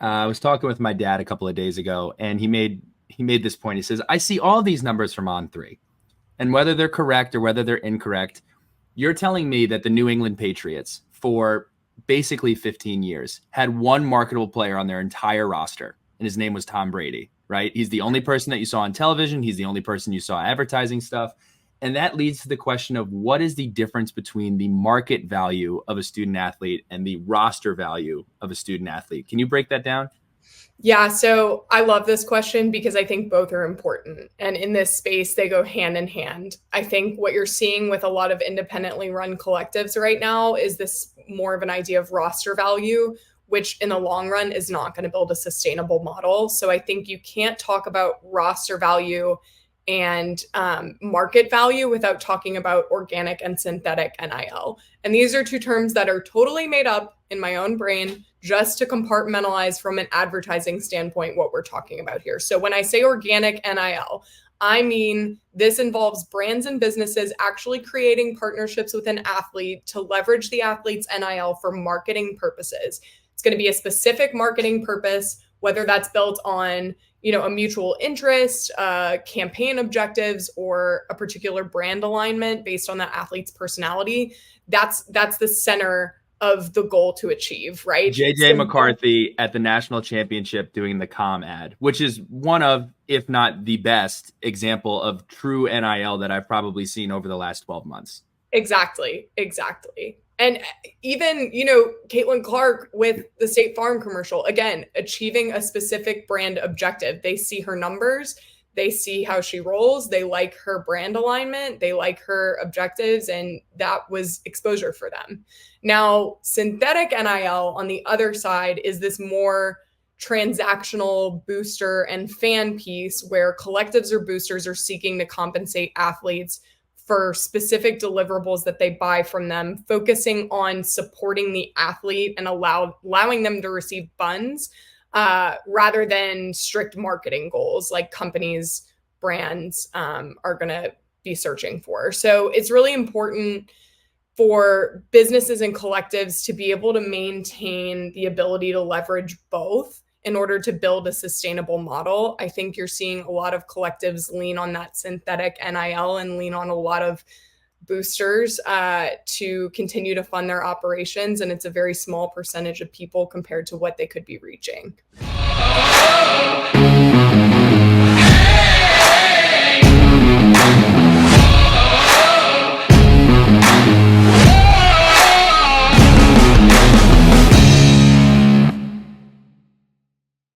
I was talking with my dad a couple of days ago, and he made this point. He says, "I see all these numbers from On3, and whether they're correct or whether they're incorrect, you're telling me that the New England Patriots, for basically 15 years, had one marketable player on their entire roster, and his name was Tom Brady, right? He's the only person that you saw on television. He's the only person you saw advertising stuff." And that leads to the question of what is the difference between the market value of a student athlete and the roster value of a student athlete? Can you break that down? Yeah, so I love this question because I think both are important. And in this space, they go hand in hand. I think what you're seeing with a lot of independently run collectives right now is this more of an idea of roster value, which in the long run is not going to build a sustainable model. So I think you can't talk about roster value and market value without talking about organic and synthetic NIL. And these are two terms that are totally made up in my own brain just to compartmentalize from an advertising standpoint what we're talking about here. So when I say organic NIL, I mean this involves brands and businesses actually creating partnerships with an athlete to leverage the athlete's NIL for marketing purposes. It's going to be a specific marketing purpose, whether that's built on a mutual interest, campaign objectives, or a particular brand alignment based on that athlete's personality. That's the center of the goal to achieve, right? JJ McCarthy at the national championship doing the com ad, which is one of, if not the best example of true NIL that I've probably seen over the last 12 months. Exactly. And even, Caitlin Clark with the State Farm commercial, again, achieving a specific brand objective. They see her numbers, they see how she rolls, they like her brand alignment, they like her objectives, and that was exposure for them. Now, synthetic NIL on the other side is this more transactional booster and fan piece where collectives or boosters are seeking to compensate athletes for specific deliverables that they buy from them, focusing on supporting the athlete and allowing them to receive funds rather than strict marketing goals like companies, brands are going to be searching for. So it's really important for businesses and collectives to be able to maintain the ability to leverage both in order to build a sustainable model. I think you're seeing a lot of collectives lean on that synthetic NIL and lean on a lot of boosters to continue to fund their operations. And it's a very small percentage of people compared to what they could be reaching.